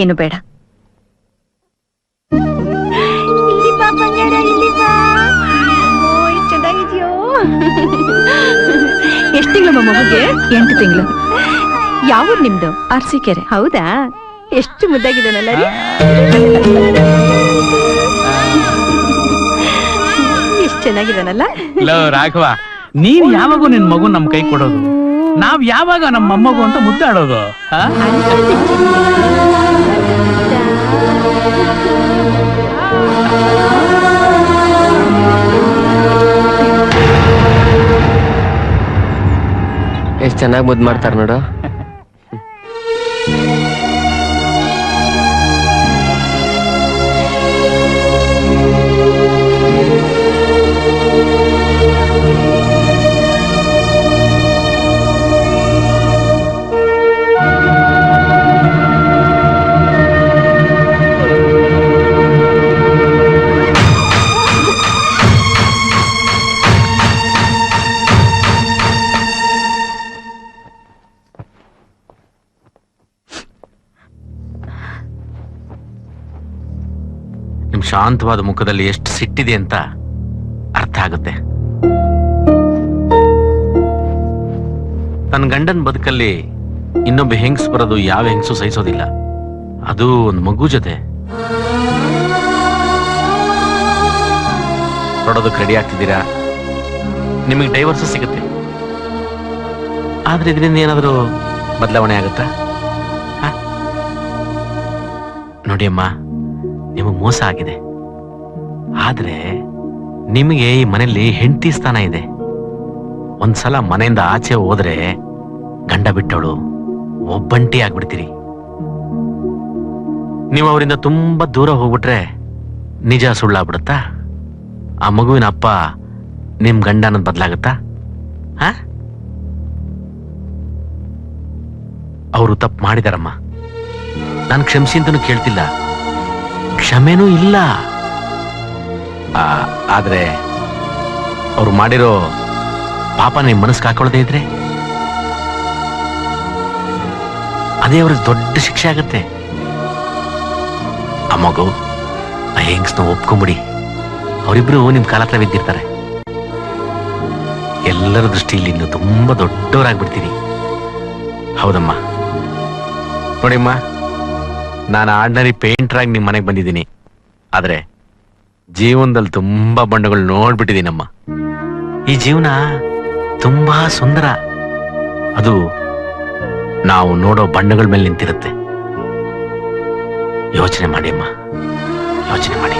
[SPEAKER 5] ಏನು ಬೇಡ. ಚೆನ್ನಾಗಿದ್ಯೋ? ಎಷ್ಟು ತಿಂಗಳು ಮಗುಗೆ? 8 ತಿಂಗಳು. ಯಾವ ನಿಮ್ದು? ಅರಸೀಕೆರೆ. ಹೌದಾ? ಎಷ್ಟು ಮುದ್ದಾಗಿದ್ದಾನಲ್ಲ ರೀ. ಎಷ್ಟು ಚೆನ್ನಾಗಿದ್ದಾನಲ್ಲ.
[SPEAKER 4] ಲೋ ರಾಘವ, ನೀನ್ ಯಾವಾಗೂ ನಿನ್ ಮಗು ನಮ್ ಕೈ ಕೊಡೋದು, ನಾವ್ ಯಾವಾಗ ನಮ್ಮ ಮೊಮ್ಮಗು ಅಂತ ಮುದ್ದಾಡೋದು?
[SPEAKER 7] ಎಷ್ಟ್ ಚೆನ್ನಾಗಿ ಮುದ್ದು ಮಾಡ್ತಾರ ನೋಡು.
[SPEAKER 2] ನಿಮ್ ಶಾಂತವಾದ ಮುಖದಲ್ಲಿ ಎಷ್ಟು ಸಿಟ್ಟಿದೆ ಅಂತ ಅರ್ಥ ಆಗುತ್ತೆ. ತನ್ನ ಗಂಡನ ಬದುಕಲ್ಲಿ ಇನ್ನೊಬ್ಬ ಹೆಂಗ್ಸ್ ಬರೋದು ಯಾವ ಹೆಂಗ್ಸು ಸಹಿಸೋದಿಲ್ಲ, ಅದು ಒಂದು ಮಗು ಜೊತೆ. ನೋಡೋದಕ್ಕೆ ರೆಡಿ ಆಗ್ತಿದ್ದೀರಾ, ನಿಮಗೆ ಡೈವರ್ಸ್ ಸಿಗುತ್ತೆ. ಆದ್ರೆ ಇದರಿಂದ ಏನಾದರೂ ಬದಲಾವಣೆ ಆಗುತ್ತಾ? ನೋಡಿ ಅಮ್ಮ, ನಿಮಗೆ ಮೋಸ ಆಗಿದೆ. ಆದ್ರೆ ನಿಮಗೆ ಈ ಮನೆಯಲ್ಲಿ ಹೆಂಡತಿ ಸ್ಥಾನ ಇದೆ. ಒಂದ್ಸಲ ಮನೆಯಿಂದ ಆಚೆ ಹೋದ್ರೆ ಗಂಡ ಬಿಟ್ಟವಳು ಒಬ್ಬಂಟಿ ಆಗ್ಬಿಡ್ತೀರಿ. ನೀವು ಅವರಿಂದ ತುಂಬಾ ದೂರ ಹೋಗ್ಬಿಟ್ರೆ ನಿಜ ಸುಳ್ಳಾಗ್ಬಿಡುತ್ತಾ? ಆ ಮಗುವಿನ ಅಪ್ಪ ನಿಮ್ ಗಂಡ ಅನ್ನೋದು ಬದಲಾಗುತ್ತಾ? ಅವರು ತಪ್ಪು ಮಾಡಿದಾರಮ್ಮ. ನಾನು ಕ್ಷಮಿಸಿ ಅಂತನೂ ಕೇಳ್ತಿಲ್ಲ, ಕ್ಷಮೆನೂ ಇಲ್ಲ. ಆದ್ರೆ ಅವ್ರು ಮಾಡಿರೋ ಪಾಪ ನಿಮ್ ಮನಸ್ಸಿಗೆ ಹಾಕೊಳ್ಳದೆ ಇದ್ರೆ ಅದೇ ಅವ್ರಿಗೆ ದೊಡ್ಡ ಶಿಕ್ಷೆ ಆಗತ್ತೆ. ಆ ಮಗು ಆ ಹೆಂಗ್ಸ್ನ ಒಪ್ಕೊಂಬಿಡಿ. ಅವರಿಬ್ರು ನಿಮ್ ಕಾಲ ಹತ್ರ ಬಿದ್ದಿರ್ತಾರೆ. ಎಲ್ಲರ ದೃಷ್ಟಿಯಲ್ಲಿ ಇನ್ನು ತುಂಬಾ ದೊಡ್ಡವರಾಗ್ಬಿಡ್ತೀರಿ. ಹೌದಮ್ಮ. ನೋಡಿಮ್ಮ, ನಾನು ಆರ್ಡಿನರಿ ಪೇಂಟರ್ ಆಗಿ ನಿಮ್ ಮನೆಗೆ ಬಂದಿದ್ದೀನಿ. ಆದ್ರೆ ಜೀವನದಲ್ಲಿ ತುಂಬಾ ಬಣ್ಣಗಳು ನೋಡ್ಬಿಟ್ಟಿದ್ದೀನಮ್ಮ. ಈ ಜೀವನ ತುಂಬಾ ಸುಂದರ. ಅದು ನಾವು ನೋಡೋ ಬಣ್ಣಗಳ ಮೇಲೆ ನಿಂತಿರುತ್ತೆ. ಯೋಚನೆ ಮಾಡಿ ಅಮ್ಮ, ಯೋಚನೆ ಮಾಡಿ.